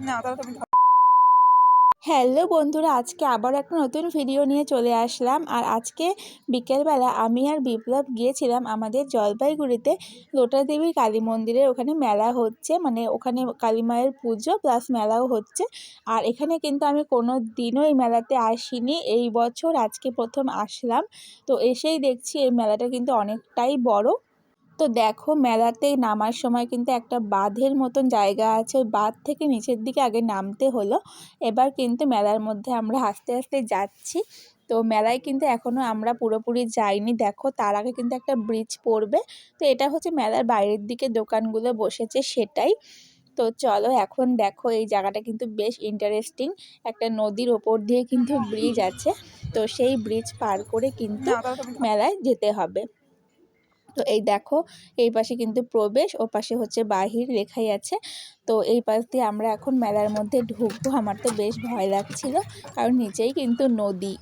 না তাহলে তুমি হ্যালো বন্ধুরা, আজকে আবার একটা নতুন ভিডিও নিয়ে চলে আসলাম। আর আজকে বিকেলবেলা আমি আর বিপ্লব গিয়েছিলাম আমাদের জলপাইগুড়িতে লোটা দেবী কালী মন্দিরের ওখানে মেলা হচ্ছে, মানে ওখানে কালী মায়ের পুজো প্লাস মেলাও হচ্ছে। আর এখানে কিন্তু আমি কোনো দিনও এই মেলাতে আসিনি, এই বছর আজকে প্রথম আসলাম। তো এসেই দেখছি এই মেলাটা কিন্তু অনেকটাই বড়। তো দেখো, মেলাতে নামার সময় কিন্তু একটা বাঁধের মতন জায়গা আছে, ওই বাঁধ থেকে নিচের দিকে আগে নামতে হলো। এবার কিন্তু মেলার মধ্যে আমরা আস্তে আস্তে যাচ্ছি। তো মেলায় কিন্তু এখনও আমরা পুরোপুরি যাইনি, দেখো তার আগে কিন্তু একটা ব্রিজ পড়বে। তো এটা হচ্ছে মেলার বাইরের দিকে দোকানগুলো বসেছে সেটাই। তো চলো এখন দেখো, এই জায়গাটা কিন্তু বেশ ইন্টারেস্টিং। একটা নদীর ওপর দিয়ে কিন্তু ব্রিজ আছে, তো সেই ব্রিজ পার করে কিন্তু মেলায় যেতে হবে। তো এই দেখো, এই পাশে কিন্তু প্রবেশ, ও পাশে হচ্ছে বাহির লেখাই আছে। তো এই পাশ দিয়ে আমরা এখন মেলার মধ্যে ঢুকবো। আমার তো বেশ ভয় লাগছিল, কারণ নিচেই কিন্তু নদী।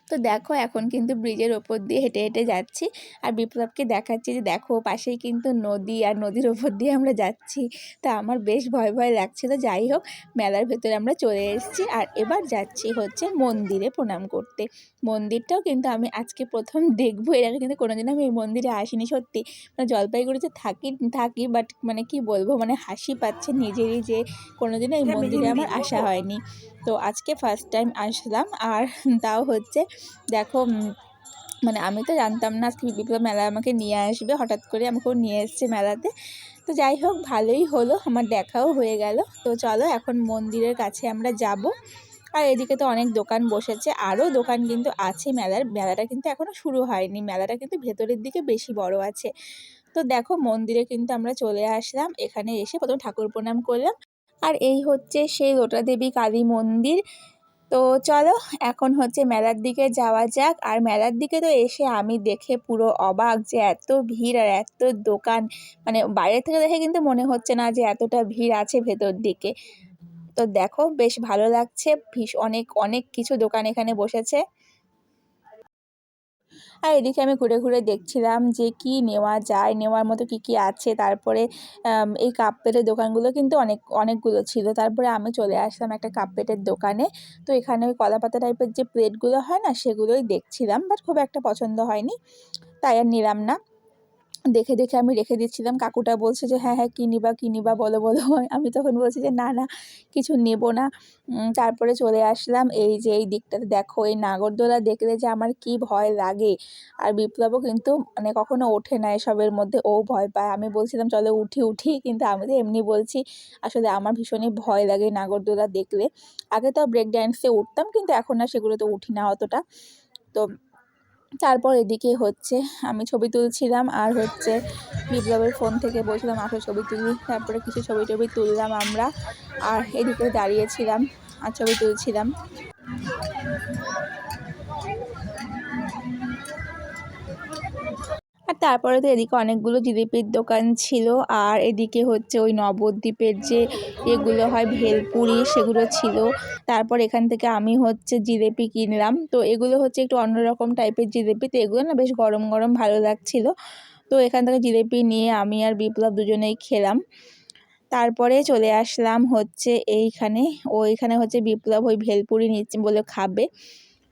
তো দেখো এখন কিন্তু ব্রিজের ওপর দিয়ে হেঁটে হেঁটে যাচ্ছি, আর বিপ্লবকে দেখাচ্ছি যে দেখো পাশেই কিন্তু নদী, আর নদীর ওপর দিয়ে আমরা যাচ্ছি। তা আমার বেশ ভয় ভয় লাগছিল। যাই হোক, মেলার ভেতরে আমরা চলে এসেছি, আর এবার যাচ্ছি হচ্ছে মন্দিরে প্রণাম করতে। মন্দিরটাও কিন্তু আমি আজকে প্রথম দেখবো, এর আগে কিন্তু কোনোদিন আমি এই মন্দিরে আসিনি। সত্যি মানে জলপাইগুড়িতে থাকি বাট মানে কি বলবো, মানে হাসি পাচ্ছে নিজেরই যে কোনোদিনও এই মন্দিরে আমার আসা হয়নি। তো আজকে ফার্স্ট টাইম আসলাম। আর তাও হচ্ছে দেখো, মানে আমি তো জানতাম না আজকে বিপ্লব মেলা আমাকে নিয়ে আসবে, হঠাৎ করে আমাকেও নিয়ে এসছে মেলাতে। তো যাই হোক, ভালোই হলো, আমার দেখাও হয়ে গেল। তো চলো এখন মন্দিরের কাছে আমরা যাব। আর এদিকে তো অনেক দোকান বসেছে, আরও দোকান কিন্তু আছে। মেলাটা কিন্তু এখনও শুরু হয়নি, মেলাটা কিন্তু ভেতরের দিকে বেশি বড় আছে। তো দেখো মন্দিরে কিন্তু আমরা চলে আসলাম, এখানে এসে প্রথম ঠাকুর প্রণাম করলাম। আর এই হচ্ছে সেই লোটা দেবী কালী মন্দির। তো চলো এখন হচ্ছে মেলার দিকে যাওয়া যাক। আর মেলার দিকে তো এসে আমি দেখে পুরো অবাক, যে এত ভিড় আর এত দোকান। মানে বাইরে থেকে দেখে কিন্তু মনে হচ্ছে না যে এতটা ভিড় আছে ভেতর দিকে। তো দেখো বেশ ভালো লাগছে, অনেক অনেক কিছু দোকান এখানে বসেছে। আর এদিকে আমি ঘুরে ঘুরে দেখছিলাম যে কি নেওয়া যায়, নেওয়ার মতো কি কি আছে। তারপরে এই কাপ প্লেটের দোকানগুলো কিন্তু অনেকগুলো ছিল। তারপরে আমি চলে আসলাম একটা কাপ প্লেটের দোকানে। তো এখানে ওই কলাপাতা টাইপের যে প্লেটগুলো হয় না, সেগুলোই দেখছিলাম, বাট খুব একটা পছন্দ হয়নি, তাই আর নিলাম না। দেখে দেখে আমি রেখে দিচ্ছিলাম। কাকুটা বলছে যে হ্যাঁ হ্যাঁ কী নিবা বলো বলো। আমি তখন বলছি যে না না, কিছু নেব না। তারপরে চলে আসলাম এই যে এই দিকটাতে। দেখো এই নাগরদোলা দেখলে যে আমার কি ভয় লাগে। আর বিপ্লবও কিন্তু মানে কখনো ওঠে না এসবের মধ্যে, ও ভয় পায়। আমি বলছিলাম চলো উঠি উঠি, কিন্তু আমি তো এমনি বলছি। আসলে আমার ভীষণই ভয় লাগে নাগরদোলা দেখলে। আগে তো ব্রেক ড্যান্সে উঠতাম, কিন্তু এখন আর সেগুলোতে উঠি না অতটা। তো তারপর এদিকে হচ্ছে আমি ছবি তুলছিলাম, আর হচ্ছে বিপ্লবের ফোন থেকে বলছিলাম আসো ছবি তুলি। তারপরে কিছু ছবি টবি তুললাম আমরা, আর এদিকে দাঁড়িয়েছিলাম আর ছবি তুলছিলাম। আর তারপরে তো এদিকে অনেকগুলো জিলিপির দোকান ছিল। আর এদিকে হচ্ছে ওই নবদ্বীপের যে এগুলো হয় ভেলপুরি, সেগুলো ছিল। তারপর এখান থেকে আমি হচ্ছে জিলিপি কিনলাম। তো এগুলো হচ্ছে একটু অন্যরকম টাইপের জিলিপি, তো এগুলো না বেশ গরম গরম ভালো লাগছিল। তো এখান থেকে জিলিপি নিয়ে আমি আর বিপ্লব দুজনেই খেলাম। তারপরে চলে আসলাম হচ্ছে এইখানে। এখানে হচ্ছে বিপ্লব ওই ভেলপুরি নিচ্ছে বলে খাবে।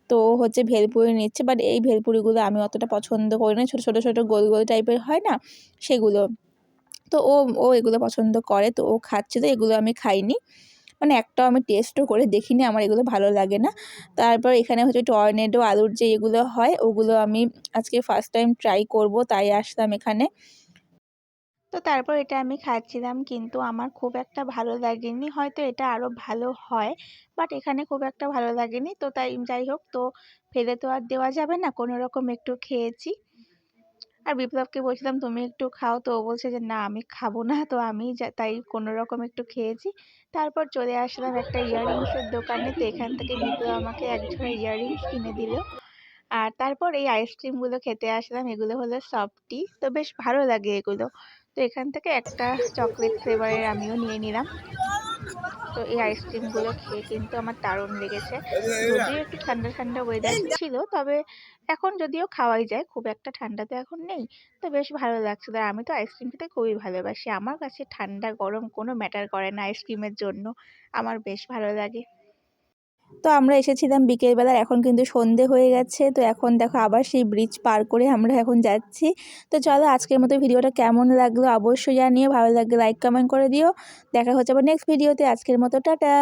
তো হচ্ছে ভেলপুরি নিচ্ছে, বাট এই ভেলপুরিগুলো আমি অতটা পছন্দ করি না। ছোটো ছোটো ছোটো গোল গোল টাইপের হয় না, সেগুলো। তো ও ও এগুলো পছন্দ করে, তো ও খাচ্ছে। তো এগুলো আমি খাইনি, মানে একটাও আমি টেস্টও করে দেখিনি, আমার এগুলো ভালো লাগে না। তারপর এখানে হচ্ছে টর্নেডো আলুর যে এগুলো হয়, ওগুলো আমি আজকে ফার্স্ট টাইম ট্রাই করব, তাই আসলাম এখানে। তো তারপর এটা আমি খাচ্ছিলাম, কিন্তু আমার খুব একটা ভালো লাগেনি। হয়তো এটা আরও ভালো হয়, বাট এখানে খুব একটা ভালো লাগেনি। তো তাই যাই হোক, তো ফেলে তো আর দেওয়া যাবে না, কোনো রকম একটু খেয়েছি। আর বিপ্লবকে বলছিলাম তুমি একটু খাও, তো ও বলছে যে না আমি খাবো না। তো আমি তাই কোনো রকম একটু খেয়েছি। তারপর চলে আসলাম একটা ইয়াররিংসের দোকানে। তো এখান থেকে বিপ্লব আমাকে এক জোড়া ইয়াররিংস কিনে দিল। আর তারপর এই আইসক্রিমগুলো খেতে আসলাম, এগুলো হলো সফটি। তো বেশ ভালো লাগে এগুলো। তো এখান থেকে একটা চকলেট ফ্লেভারের আমিও নিয়ে নিলাম। তো এই আইসক্রিমগুলো খেয়ে কিন্তু আমার দারুণ লেগেছে। যদিও একটু ঠান্ডা ঠান্ডা ওয়েদার ছিল, তবে এখন যদিও খাওয়াই যায়, খুব একটা ঠান্ডা তো এখন নেই। তো বেশ ভালো লাগছিল। আর আমি তো আইসক্রিম খেতে খুবই ভালোবাসি। আমার কাছে ঠান্ডা গরম কোনো ম্যাটার করে না আইসক্রিমের জন্য। আমার বেশ ভালো লাগে। তো আমরা এসেছিলাম বিকেলবেলা, এখন কিন্তু সন্ধে হয়ে গেছে। তো এখন দেখো আবার সেই ব্রিজ পার করে আমরা এখন যাচ্ছি। তো চলো, আজকের মতো ভিডিওটা কেমন লাগলো অবশ্যই জানিও। ভালো লাগলে লাইক কমেন্ট করে দিও। দেখা হচ্ছে আবার নেক্সট ভিডিওতে। আজকের মতো টাটা।